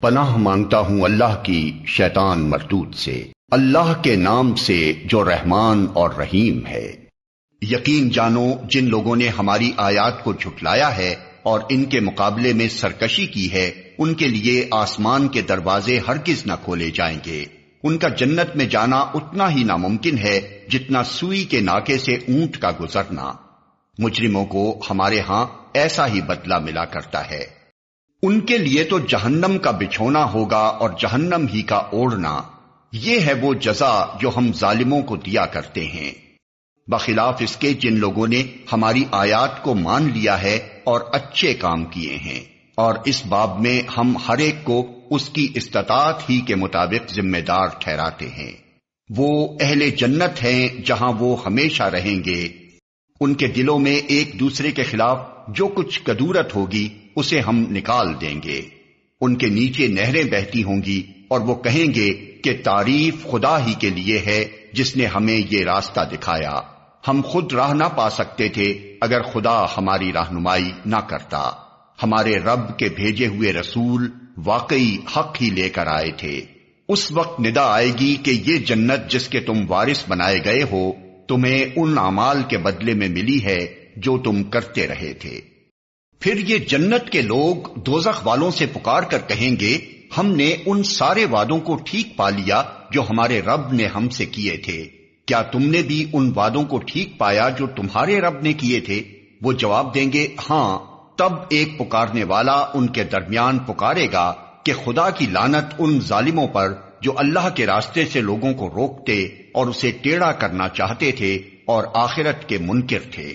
پناہ مانگتا ہوں اللہ کی شیطان مردود سے، اللہ کے نام سے جو رحمان اور رحیم ہے۔ یقین جانو جن لوگوں نے ہماری آیات کو جھٹلایا ہے اور ان کے مقابلے میں سرکشی کی ہے، ان کے لیے آسمان کے دروازے ہرگز نہ کھولے جائیں گے۔ ان کا جنت میں جانا اتنا ہی ناممکن ہے جتنا سوئی کے ناکے سے اونٹ کا گزرنا۔ مجرموں کو ہمارے ہاں ایسا ہی بدلہ ملا کرتا ہے۔ ان کے لیے تو جہنم کا بچھونا ہوگا اور جہنم ہی کا اوڑھنا، یہ ہے وہ جزا جو ہم ظالموں کو دیا کرتے ہیں، بخلاف اس کے جن لوگوں نے ہماری آیات کو مان لیا ہے اور اچھے کام کیے ہیں۔ اور اس باب میں ہم ہر ایک کو اس کی استطاعت ہی کے مطابق ذمہ دار ٹھہراتے ہیں۔ وہ اہل جنت ہیں جہاں وہ ہمیشہ رہیں گے۔ ان کے دلوں میں ایک دوسرے کے خلاف جو کچھ کدورت ہوگی اسے ہم نکال دیں گے۔ ان کے نیچے نہریں بہتی ہوں گی اور وہ کہیں گے کہ تعریف خدا ہی کے لیے ہے جس نے ہمیں یہ راستہ دکھایا۔ ہم خود راہ نہ پا سکتے تھے اگر خدا ہماری رہنمائی نہ کرتا۔ ہمارے رب کے بھیجے ہوئے رسول واقعی حق ہی لے کر آئے تھے۔ اس وقت ندا آئے گی کہ یہ جنت جس کے تم وارث بنائے گئے ہو تمہیں ان اعمال کے بدلے میں ملی ہے جو تم کرتے رہے تھے۔ پھر یہ جنت کے لوگ دوزخ والوں سے پکار کر کہیں گے، ہم نے ان سارے وعدوں کو ٹھیک پا لیا جو ہمارے رب نے ہم سے کیے تھے، کیا تم نے بھی ان وعدوں کو ٹھیک پایا جو تمہارے رب نے کیے تھے؟ وہ جواب دیں گے ہاں۔ تب ایک پکارنے والا ان کے درمیان پکارے گا کہ خدا کی لعنت ان ظالموں پر جو اللہ کے راستے سے لوگوں کو روکتے اور اسے ٹیڑھا کرنا چاہتے تھے اور آخرت کے منکر تھے۔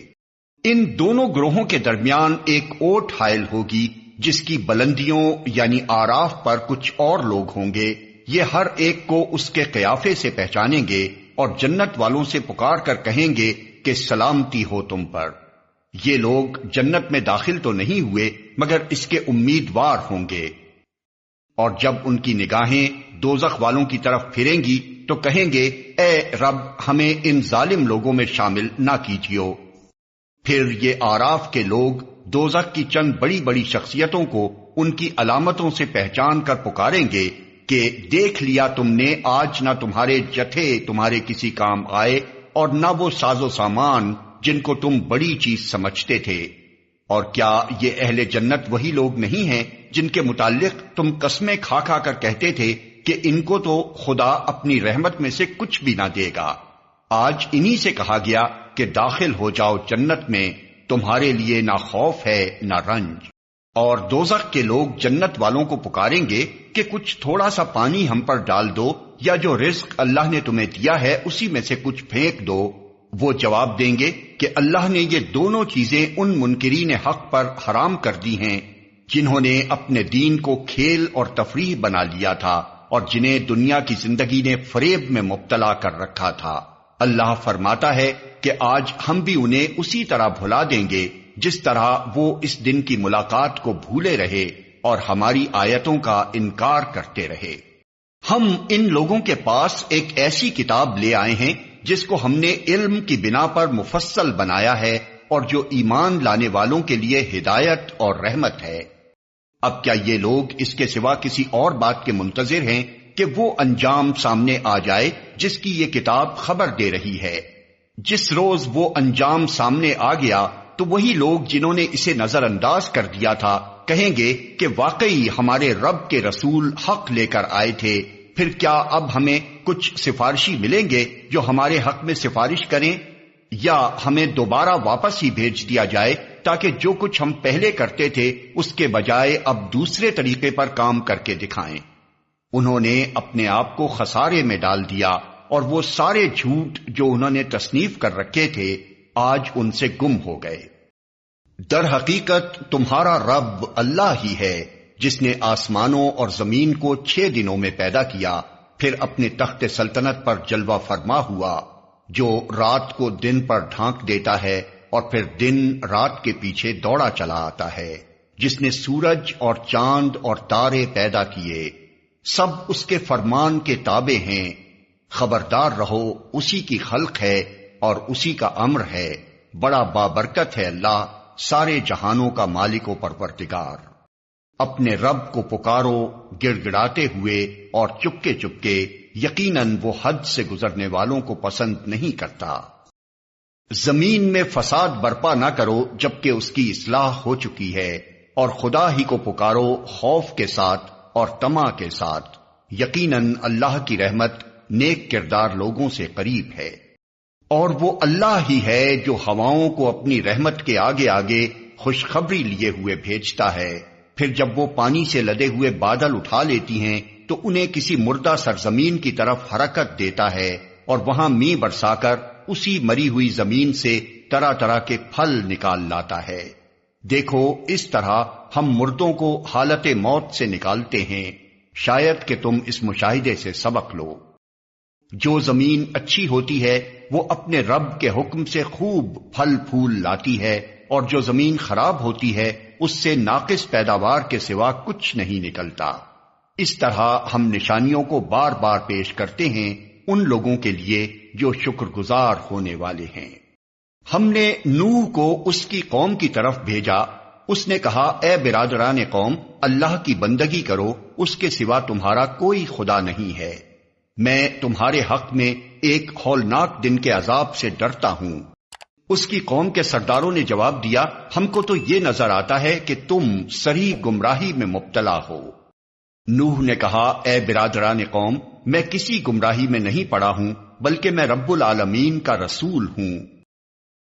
ان دونوں گروہوں کے درمیان ایک اوٹ حائل ہوگی جس کی بلندیوں یعنی آراف پر کچھ اور لوگ ہوں گے، یہ ہر ایک کو اس کے قیافے سے پہچانیں گے اور جنت والوں سے پکار کر کہیں گے کہ سلامتی ہو تم پر۔ یہ لوگ جنت میں داخل تو نہیں ہوئے مگر اس کے امیدوار ہوں گے، اور جب ان کی نگاہیں دوزخ والوں کی طرف پھریں گی تو کہیں گے اے رب ہمیں ان ظالم لوگوں میں شامل نہ کیجیو۔ پھر یہ آراف کے لوگ دوزخ کی چند بڑی بڑی شخصیتوں کو ان کی علامتوں سے پہچان کر پکاریں گے کہ دیکھ لیا تم نے، آج نہ تمہارے جتھے تمہارے کسی کام آئے اور نہ وہ ساز و سامان جن کو تم بڑی چیز سمجھتے تھے۔ اور کیا یہ اہل جنت وہی لوگ نہیں ہیں جن کے متعلق تم قسمیں کھا کھا کر کہتے تھے کہ ان کو تو خدا اپنی رحمت میں سے کچھ بھی نہ دے گا؟ آج انہی سے کہا گیا کہ داخل ہو جاؤ جنت میں، تمہارے لیے نہ خوف ہے نہ رنج۔ اور دوزخ کے لوگ جنت والوں کو پکاریں گے کہ کچھ تھوڑا سا پانی ہم پر ڈال دو، یا جو رزق اللہ نے تمہیں دیا ہے اسی میں سے کچھ پھینک دو۔ وہ جواب دیں گے کہ اللہ نے یہ دونوں چیزیں ان منکرین حق پر حرام کر دی ہیں جنہوں نے اپنے دین کو کھیل اور تفریح بنا لیا تھا اور جنہیں دنیا کی زندگی نے فریب میں مبتلا کر رکھا تھا۔ اللہ فرماتا ہے کہ آج ہم بھی انہیں اسی طرح بھلا دیں گے جس طرح وہ اس دن کی ملاقات کو بھولے رہے اور ہماری آیتوں کا انکار کرتے رہے۔ ہم ان لوگوں کے پاس ایک ایسی کتاب لے آئے ہیں جس کو ہم نے علم کی بنا پر مفصل بنایا ہے اور جو ایمان لانے والوں کے لیے ہدایت اور رحمت ہے۔ اب کیا یہ لوگ اس کے سوا کسی اور بات کے منتظر ہیں کہ وہ انجام سامنے آ جائے جس کی یہ کتاب خبر دے رہی ہے؟ جس روز وہ انجام سامنے آ گیا تو وہی لوگ جنہوں نے اسے نظر انداز کر دیا تھا کہیں گے کہ واقعی ہمارے رب کے رسول حق لے کر آئے تھے، پھر کیا اب ہمیں کچھ سفارشی ملیں گے جو ہمارے حق میں سفارش کریں، یا ہمیں دوبارہ واپس ہی بھیج دیا جائے تاکہ جو کچھ ہم پہلے کرتے تھے اس کے بجائے اب دوسرے طریقے پر کام کر کے دکھائیں۔ انہوں نے اپنے آپ کو خسارے میں ڈال دیا اور وہ سارے جھوٹ جو انہوں نے تصنیف کر رکھے تھے آج ان سے گم ہو گئے۔ در حقیقت تمہارا رب اللہ ہی ہے جس نے آسمانوں اور زمین کو 6 دنوں میں پیدا کیا، پھر اپنے تخت سلطنت پر جلوہ فرما ہوا، جو رات کو دن پر ڈھانک دیتا ہے اور پھر دن رات کے پیچھے دوڑا چلا آتا ہے، جس نے سورج اور چاند اور تارے پیدا کیے، سب اس کے فرمان کے تابع ہیں۔ خبردار رہو اسی کی خلق ہے اور اسی کا امر ہے، بڑا بابرکت ہے اللہ، سارے جہانوں کا مالک و پروردگار۔ اپنے رب کو پکارو گڑ گڑاتے ہوئے اور چپکے چپکے، یقیناً وہ حد سے گزرنے والوں کو پسند نہیں کرتا۔ زمین میں فساد برپا نہ کرو جبکہ اس کی اصلاح ہو چکی ہے، اور خدا ہی کو پکارو خوف کے ساتھ اور طمع کے ساتھ، یقیناً اللہ کی رحمت نیک کردار لوگوں سے قریب ہے۔ اور وہ اللہ ہی ہے جو ہواؤں کو اپنی رحمت کے آگے آگے خوشخبری لیے ہوئے بھیجتا ہے، پھر جب وہ پانی سے لدے ہوئے بادل اٹھا لیتی ہیں تو انہیں کسی مردہ سرزمین کی طرف حرکت دیتا ہے، اور وہاں می برسا کر اسی مری ہوئی زمین سے طرح طرح کے پھل نکال لاتا ہے۔ دیکھو اس طرح ہم مردوں کو حالت موت سے نکالتے ہیں، شاید کہ تم اس مشاہدے سے سبق لو۔ جو زمین اچھی ہوتی ہے وہ اپنے رب کے حکم سے خوب پھل پھول لاتی ہے، اور جو زمین خراب ہوتی ہے اس سے ناقص پیداوار کے سوا کچھ نہیں نکلتا۔ اس طرح ہم نشانیوں کو بار بار پیش کرتے ہیں ان لوگوں کے لیے جو شکر گزار ہونے والے ہیں۔ ہم نے نوح کو اس کی قوم کی طرف بھیجا، اس نے کہا اے برادران قوم، اللہ کی بندگی کرو، اس کے سوا تمہارا کوئی خدا نہیں ہے، میں تمہارے حق میں ایک ہولناک دن کے عذاب سے ڈرتا ہوں۔ اس کی قوم کے سرداروں نے جواب دیا، ہم کو تو یہ نظر آتا ہے کہ تم صریح گمراہی میں مبتلا ہو۔ نوح نے کہا اے برادران قوم، میں کسی گمراہی میں نہیں پڑا ہوں، بلکہ میں رب العالمین کا رسول ہوں،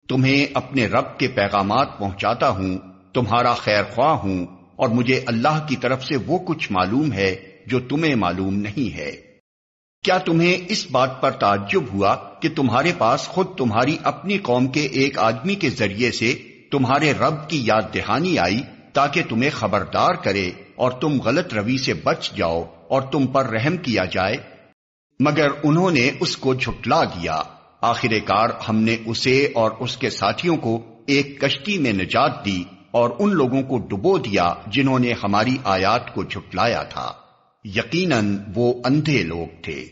تمہیں اپنے رب کے پیغامات پہنچاتا ہوں، تمہارا خیر خواہ ہوں، اور مجھے اللہ کی طرف سے وہ کچھ معلوم ہے جو تمہیں معلوم نہیں ہے۔ کیا تمہیں اس بات پر تعجب ہوا کہ تمہارے پاس خود تمہاری اپنی قوم کے ایک آدمی کے ذریعے سے تمہارے رب کی یاد دہانی آئی تاکہ تمہیں خبردار کرے اور تم غلط روی سے بچ جاؤ اور تم پر رحم کیا جائے؟ مگر انہوں نے اس کو جھٹلا دیا۔ آخر کار ہم نے اسے اور اس کے ساتھیوں کو ایک کشتی میں نجات دی اور ان لوگوں کو ڈبو دیا جنہوں نے ہماری آیات کو جھٹلایا تھا، یقیناً وہ اندھے لوگ تھے۔